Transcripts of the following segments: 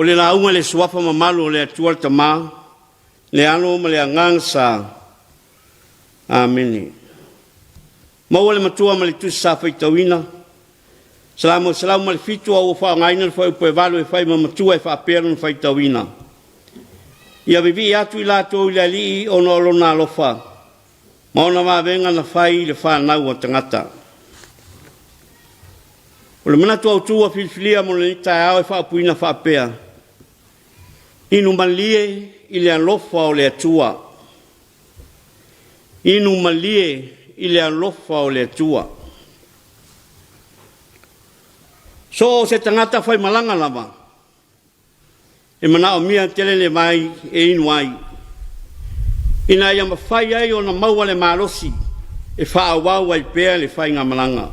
le launga le suafa mamalu le atua tama le alo ma le angangsa. Amen. Mau le matua ma le tusi sa faitawina. Salamu ma le fitu au whaangaina le whai upoe walu e whai ma matua e whaapera na faitawina. Ia vivi atu I lato I le alii o no lona alofa. Maona mawenga na whai le whanau o tangata. O le manatu au tua filifilia mo le nitai au e whaapuina whaapea. Inu malie I le alofa o le atua. Inu malie I le alofa o le atua. So se tangata whai malanga lama. E mana o mia tele le mai e inu ai. Ina ia mawhai ai o na maua le marosi e whaawau ai pēr le whai ngā malanga.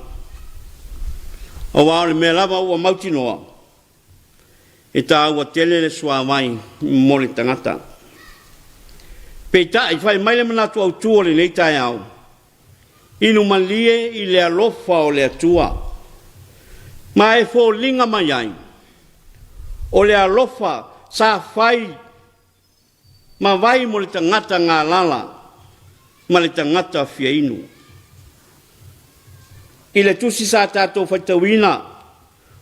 O wao le mea lava ua mautinoa. E tā ua tele le sua mai mo le tangata. Peita I whai mai le manatu au tua le nei tai au. Inu malie I le alofa o le atua. Ma e fō linga mai ai. O le alofa sa whai ma vai mo le tangata ngā lala ma le tangata fia inu. I le tusi sa tātou whaitawina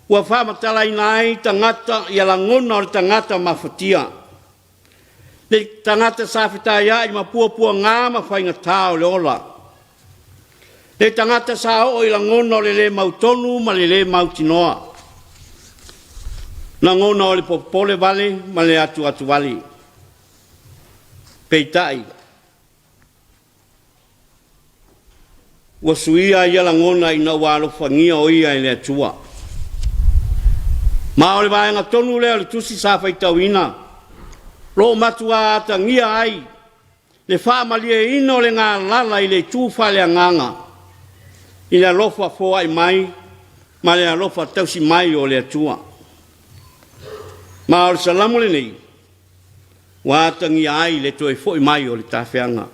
ua whamatala ina ai tangata I alangona o le tangata mawhatia. Le tangata sa whitaya I mapuapua ngā mawhainga tāo le ola. Le tangata sa o I langona o le mautonu ma le mautinoa. Na ngona o le popole vale ma le atu vale. Peitai. Wa suia ia langona ina walo fangia o ia I le atua. Ma o le vaenga tonu lea le tusi sa faitawina. Lo matua ata ngia ai. Le wha malia ino le ngā lala I le tūwha le anganga. I le alofa fōa I mai, ma le alofa tausi mai o le atua. Ma o le salamu le nei, wātangi ai le toi fōi mai o le tāwhianga.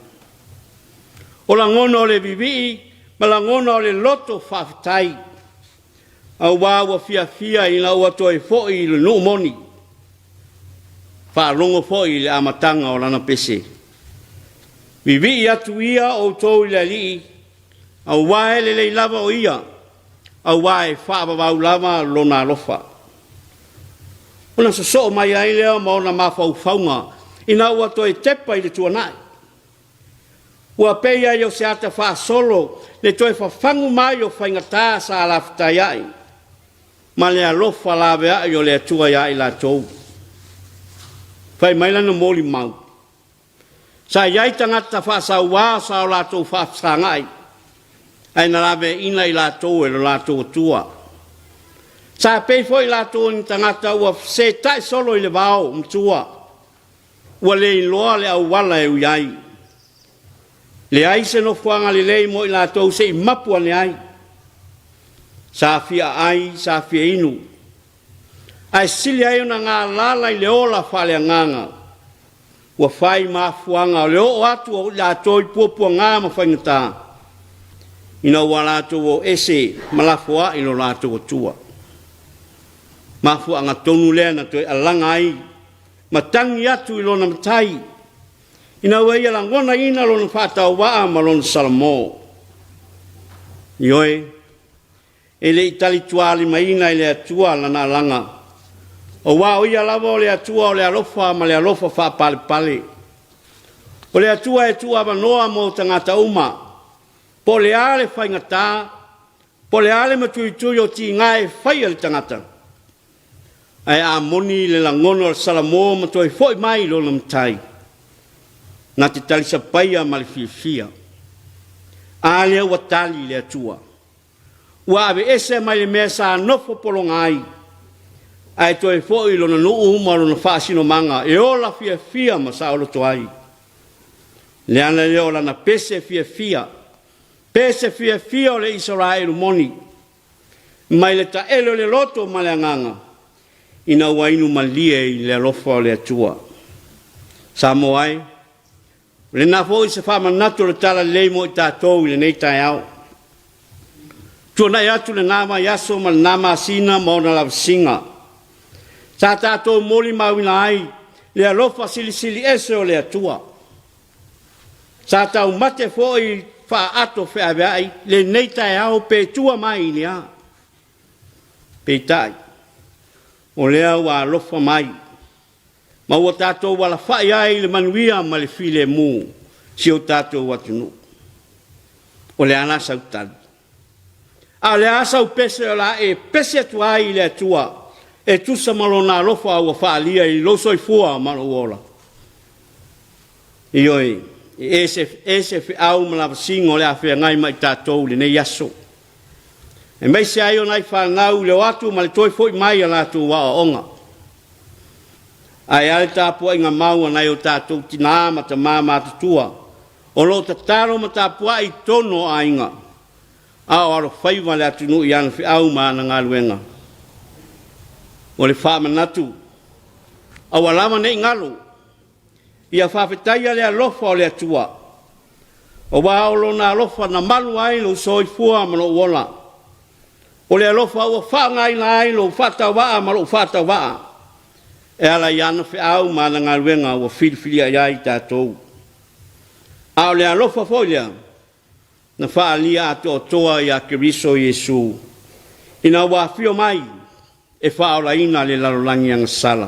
O la ngona o le vivi, ma la ngona o le loto whawhitai. Au wāua fia I la ua toi fōi le nuu moni. Whaarongo fōi le amatanga o lana pese. Vivi atu ia o tō I le li, au wae le lava o ia, au wae whaabawau lava lona lofa. Ona sa so mai ai lea ma ona mawhauwhaunga, ina ua toi tepa I le tuanai. Ua peia I o se ata wha solo, le toi whawhangu mai o whaingatā sa alafitai ai. Ma le alofa lawe ai o le atua ia I la tōu. Whai mailana mōli mau. Sa iai tangata wha sa wā sa o la tōu whawhangai. Ai na lawe ina I la tōu e lo la tōu tua. Sa pei foi la tō ni tangata ua se tai solo I le vao mtua. Ua le loa le au wala e uiai. Le ai se no fuanga le lei mo I la tō se I mapua le ai. Sa fia ai, sa fia inu. Ai sili ai una ngā lala I le ola whale nganga. Ua whai mafuanga o le o atu o la tō I puapua ngā mawhaingatā. Ina ua la tō o ese malafua I lo la tō o tua. Mafu anga tonu lea na toi alanga ai. Matangi atu I lona matai. Ina ua ia langona ina lona whātau waa ma lona salamo. Ioe, e le itali tuali maina I le atua lana alanga. O wā o ia lava o le atua o le alofa ma le alofa whapale pale. O le atua e tua wanoa mo tangata uma. Po le ale whaingatā. Po le ale matuitui o ti ngai whai ale tangata. Ai a moni le langono al salamo ma toi foi mai lo namtai. Na te talisa paia ma le fia. A le ua tali le atua. Ua ave ese mai le mea sa nofo polongai. Ai toi foi lo na nuu ma lo na whaasino manga. E ola fia ma sa olo toai. Le ana le ola na pese fia. Pese fia o le Israelu moni. Mai le ta elo le loto ma le anganga. Ina wainu malie I le alofa o le atua. Samoa ai, le nafo I se whamanatu le tala leimo I tātou I le nei tai au. Tua nai atu le nama yaso ma le nama asina ma ona lava singa. Sa tātou moli mawina ai, le alofa sili ese o le atua. Sa tau mate foi wha ato whea veai, le neitai au pe tua mai ni a. Pe tai, o lea wa alofa mai. Ma ua tātou wala whai ai le manuia ma le file mu, si o tātou watunu. O le ana sau tali. A le asau pese o la e pese atu ai le atua, e tusa malona alofa ua whaalia i loso i fua malo ola. Ioi, ese au malawa singo le a whea ngai mai tātou le nei aso. E mai se ai o nai whanau le watu ma le toi foi mai a lātou wa o onga. Ai ale tāpua inga maua nai o tātou tina ma ta māma tutua. O lo ta taro ma tāpua i tono a inga. A o aro whaiva le atunu i ana au ma na ngā luenga. O le whaamanatu. A walama nei ngalo. Ia whawhetaia le alofa o le atua. O waolo na alofa na malu ai lo soi fua ma lo wola. O le alofa ua whaangai na ai lo whatawaa ma lo whatawaa. E ala iana au ma na ngā luenga ua whirwhiri ai ai tātou. A o le alofa folia. Na whaalia ato toa i a Keriso Iesu. Ina wafio mai. E whaola ina le lalolangi ang sala.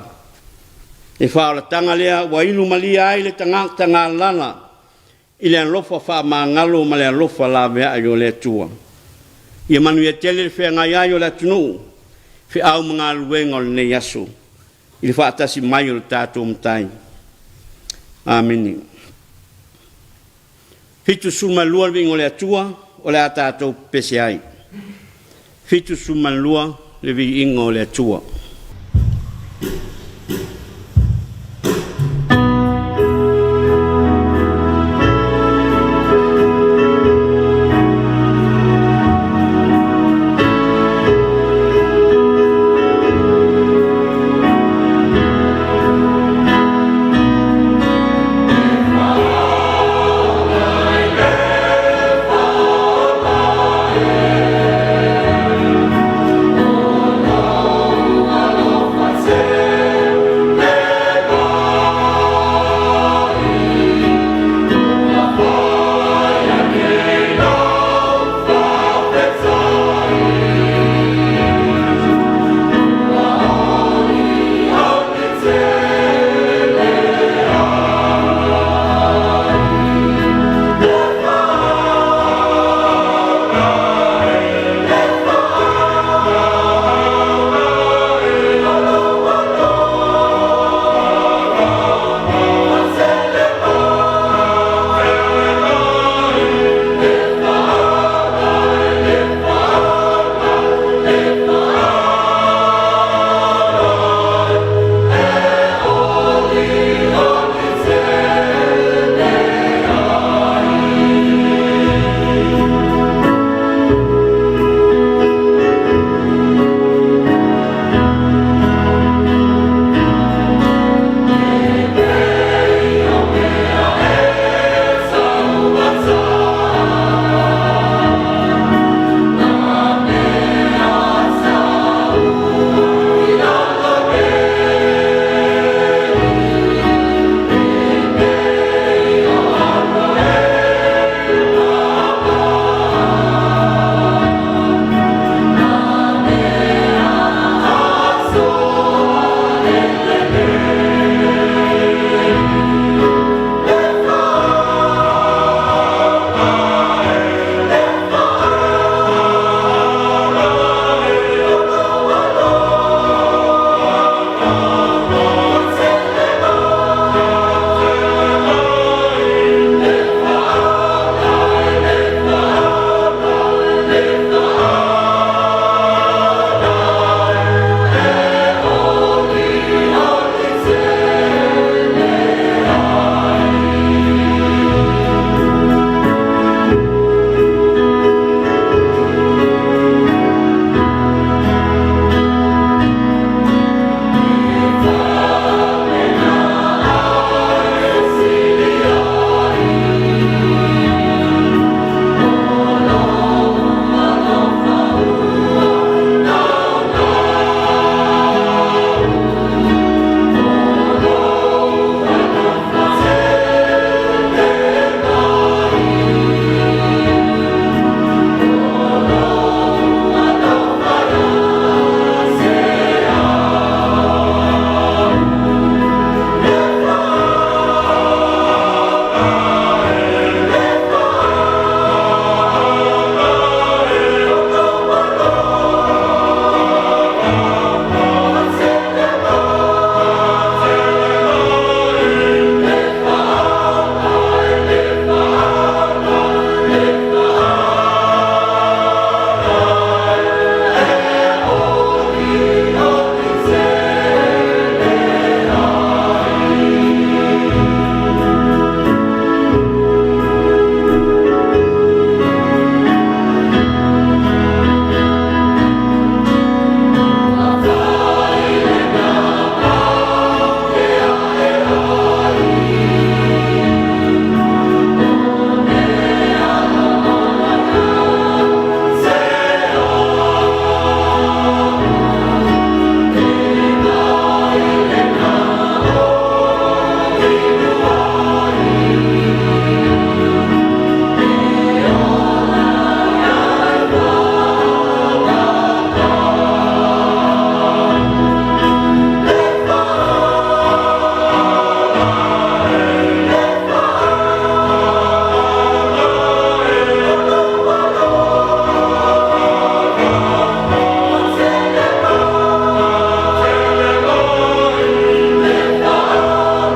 E whaola tanga lea wa inu malia ai le tanga lana. I le alofa wha ma ngalo ma le alofa la vea ai o le tua. Ia manu ia tele le whea ngai ai o le tunu. Whi au mga luenga o le ne yaso. I le whaatasi mai o le tātou mtai. Amen. Fitu suma lua vingo le atua o le tātou pese ai. Fitu suma lua le vi ingo le atua.